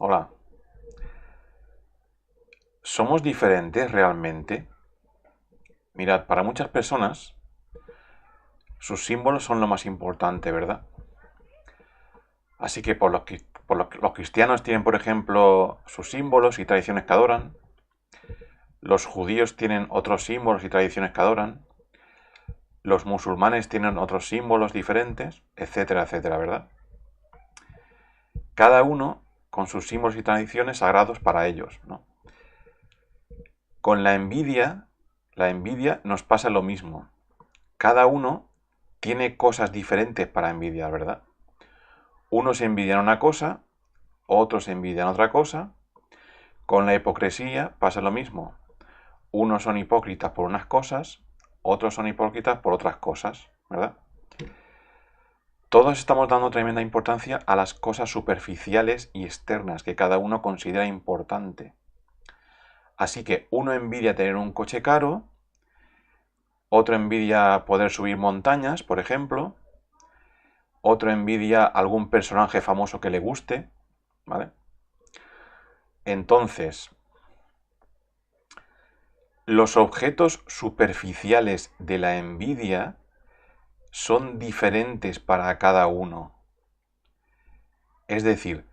Hola, ¿somos diferentes realmente? Mirad, para muchas personas sus símbolos son lo más importante, ¿verdad? Así que los cristianos tienen, por ejemplo, sus símbolos y tradiciones que adoran. Los judíos tienen otros símbolos y tradiciones que adoran. Los musulmanes tienen otros símbolos diferentes, etcétera, etcétera, ¿verdad? Cada uno con sus símbolos y tradiciones sagrados para ellos, ¿no? Con la envidia nos pasa lo mismo. Cada uno tiene cosas diferentes para envidiar, ¿verdad? Unos envidian una cosa, otros envidian otra cosa. Con la hipocresía pasa lo mismo. Unos son hipócritas por unas cosas, otros son hipócritas por otras cosas, ¿verdad? Todos estamos dando tremenda importancia a las cosas superficiales y externas que cada uno considera importante. Así que uno envidia tener un coche caro, otro envidia poder subir montañas, por ejemplo, otro envidia algún personaje famoso que le guste, ¿vale? Entonces, los objetos superficiales de la envidia son diferentes para cada uno. Es decir,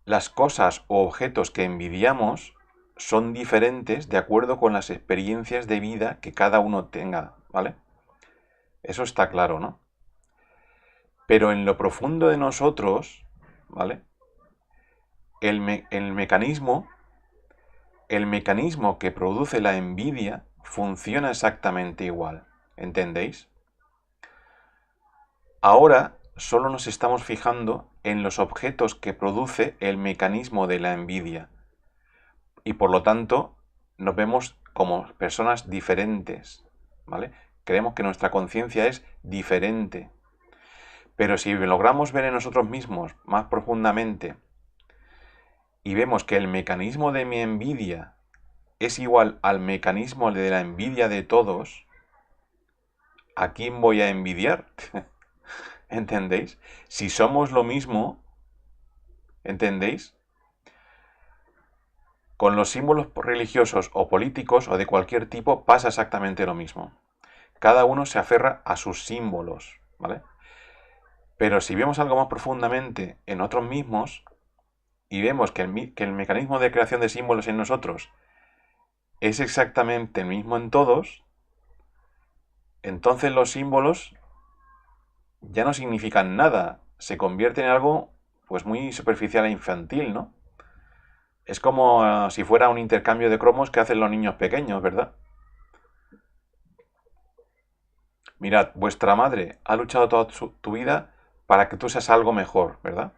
las cosas o objetos que envidiamos son diferentes de acuerdo con las experiencias de vida que cada uno tenga, ¿vale? Eso está claro, ¿no? Pero en lo profundo de nosotros, ¿vale? El mecanismo que produce la envidia funciona exactamente igual. ¿Entendéis? Ahora solo nos estamos fijando en los objetos que produce el mecanismo de la envidia y por lo tanto nos vemos como personas diferentes, ¿vale? Creemos que nuestra conciencia es diferente. Pero si logramos ver en nosotros mismos más profundamente y vemos que el mecanismo de mi envidia es igual al mecanismo de la envidia de todos, ¿a quién voy a envidiar? ¿Entendéis? Si somos lo mismo, ¿entendéis? Con los símbolos religiosos o políticos o de cualquier tipo pasa exactamente lo mismo. Cada uno se aferra a sus símbolos, ¿vale? Pero si vemos algo más profundamente en otros mismos y vemos que el mecanismo de creación de símbolos en nosotros es exactamente el mismo en todos, entonces los símbolos ya no significan nada, se convierten en algo pues muy superficial e infantil, ¿no? Es como si fuera un intercambio de cromos que hacen los niños pequeños, ¿verdad? Mirad, vuestra madre ha luchado toda tu vida para que tú seas algo mejor, ¿verdad?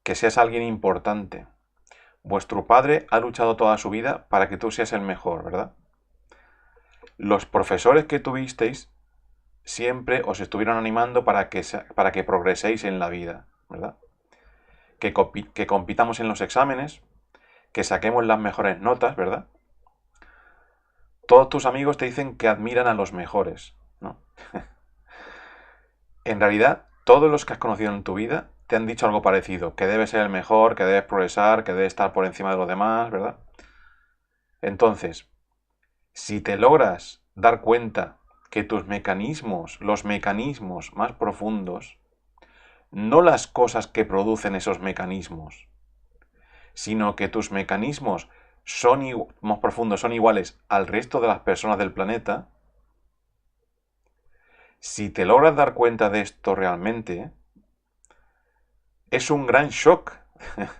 Que seas alguien importante. Vuestro padre ha luchado toda su vida para que tú seas el mejor, ¿verdad? Los profesores que tuvisteis siempre os estuvieron animando para que progreséis en la vida, ¿verdad? Que compitamos en los exámenes, que saquemos las mejores notas, ¿verdad? Todos tus amigos te dicen que admiran a los mejores, ¿no? En realidad, todos los que has conocido en tu vida te han dicho algo parecido, que debes ser el mejor, que debes progresar, que debes estar por encima de los demás, ¿verdad? Entonces, si te logras dar cuenta que tus mecanismos, los mecanismos más profundos, no las cosas que producen esos mecanismos, sino que tus mecanismos más profundos son iguales al resto de las personas del planeta, si te logras dar cuenta de esto realmente, es un gran shock,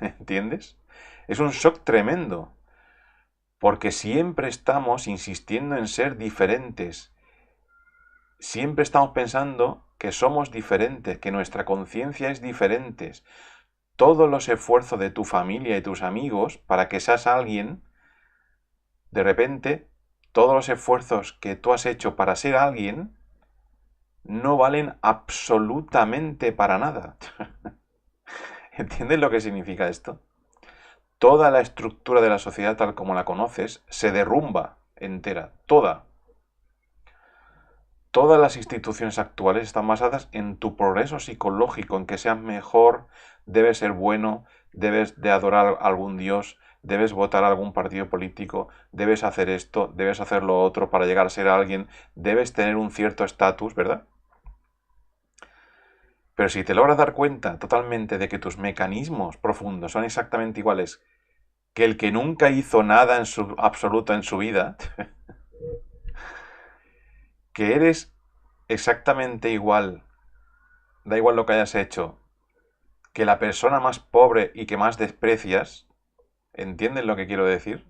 ¿entiendes? Es un shock tremendo, porque siempre estamos insistiendo en ser diferentes, siempre estamos pensando que somos diferentes, que nuestra conciencia es diferente. Todos los esfuerzos de tu familia y tus amigos para que seas alguien, de repente, todos los esfuerzos que tú has hecho para ser alguien, no valen absolutamente para nada. ¿Entiendes lo que significa esto? Toda la estructura de la sociedad tal como la conoces se derrumba entera, toda. Todas las instituciones actuales están basadas en tu progreso psicológico, en que seas mejor, debes ser bueno, debes de adorar a algún dios, debes votar a algún partido político, debes hacer esto, debes hacer lo otro para llegar a ser alguien, debes tener un cierto estatus, ¿verdad? Pero si te logras dar cuenta totalmente de que tus mecanismos profundos son exactamente iguales que el que nunca hizo nada en su absoluto en su vida, que eres exactamente igual, da igual lo que hayas hecho, que la persona más pobre y que más desprecias, ¿entiendes lo que quiero decir?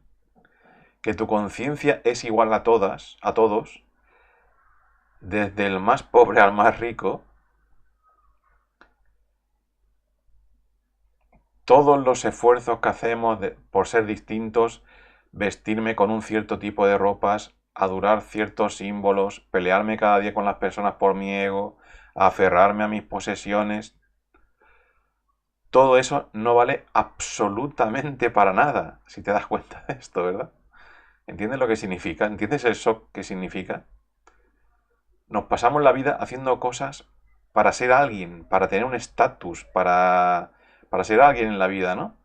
Que tu conciencia es igual a todas, a todos, desde el más pobre al más rico. Todos los esfuerzos que hacemos por ser distintos, vestirme con un cierto tipo de ropas, adorar ciertos símbolos, pelearme cada día con las personas por mi ego, aferrarme a mis posesiones, todo eso no vale absolutamente para nada, si te das cuenta de esto, ¿verdad? ¿Entiendes lo que significa? ¿Entiendes el shock que significa? Nos pasamos la vida haciendo cosas para ser alguien, para tener un estatus, para ser alguien en la vida, ¿no?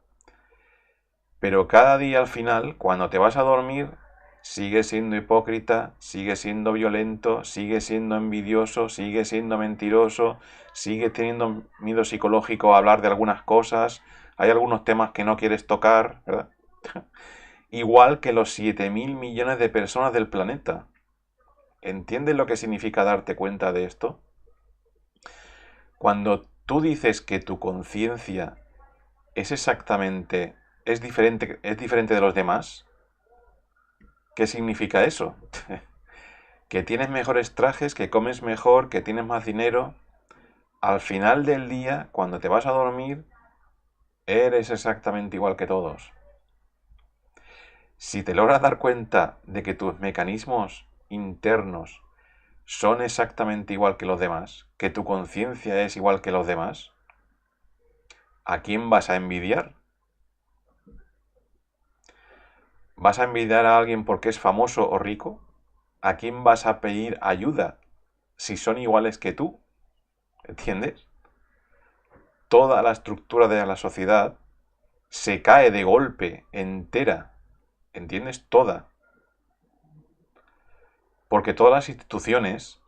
Pero cada día al final, cuando te vas a dormir, sigues siendo hipócrita, sigues siendo violento, sigues siendo envidioso, sigues siendo mentiroso, sigues teniendo miedo psicológico a hablar de algunas cosas, hay algunos temas que no quieres tocar, ¿verdad? Igual que los 7.000 millones de personas del planeta. ¿Entiendes lo que significa darte cuenta de esto? Cuando tú dices que tu conciencia es exactamente, es diferente de los demás, ¿qué significa eso? Que tienes mejores trajes, que comes mejor, que tienes más dinero. Al final del día, cuando te vas a dormir, eres exactamente igual que todos. Si te logras dar cuenta de que tus mecanismos internos son exactamente igual que los demás, que tu conciencia es igual que los demás, ¿a quién vas a envidiar? ¿Vas a envidiar a alguien porque es famoso o rico? ¿A quién vas a pedir ayuda si son iguales que tú? ¿Entiendes? Toda la estructura de la sociedad se cae de golpe entera. ¿Entiendes? Toda. Porque todas las instituciones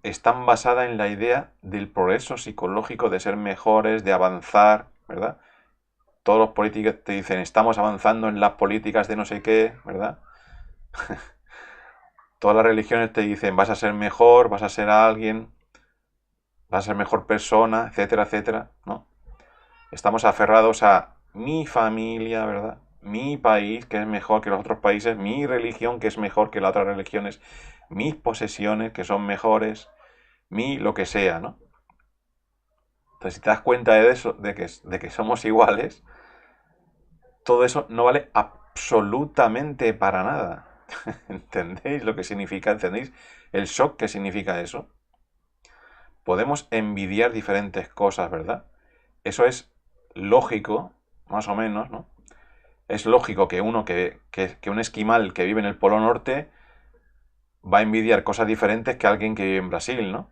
están basadas en la idea del progreso psicológico, de ser mejores, de avanzar, ¿verdad? Todos los políticos te dicen, estamos avanzando en las políticas de no sé qué, ¿verdad? Todas las religiones te dicen, vas a ser mejor, vas a ser alguien, vas a ser mejor persona, etcétera, etcétera, ¿no? Estamos aferrados a mi familia, ¿verdad? Mi país, que es mejor que los otros países, mi religión, que es mejor que las otras religiones, mis posesiones, que son mejores, mi lo que sea, ¿no? Entonces, si te das cuenta de eso, de que somos iguales, todo eso no vale absolutamente para nada. ¿Entendéis lo que significa? ¿Entendéis el shock que significa eso? Podemos envidiar diferentes cosas, ¿verdad? Eso es lógico, más o menos, ¿no? Es lógico que que un esquimal que vive en el Polo Norte va a envidiar cosas diferentes que alguien que vive en Brasil, ¿no?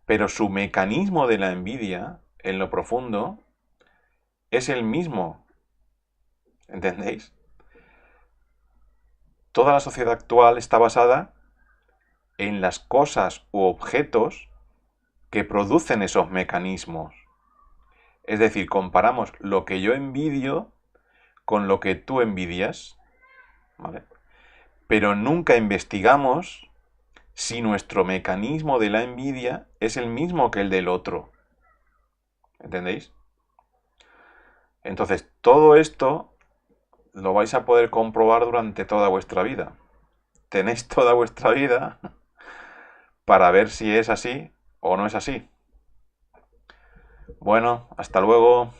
Pero su mecanismo de la envidia, en lo profundo, es el mismo. ¿Entendéis? Toda la sociedad actual está basada en las cosas u objetos que producen esos mecanismos. Es decir, comparamos lo que yo envidio con lo que tú envidias, ¿vale? Pero nunca investigamos si nuestro mecanismo de la envidia es el mismo que el del otro. ¿Entendéis? Entonces, todo esto lo vais a poder comprobar durante toda vuestra vida. Tenéis toda vuestra vida para ver si es así o no es así. Bueno, hasta luego.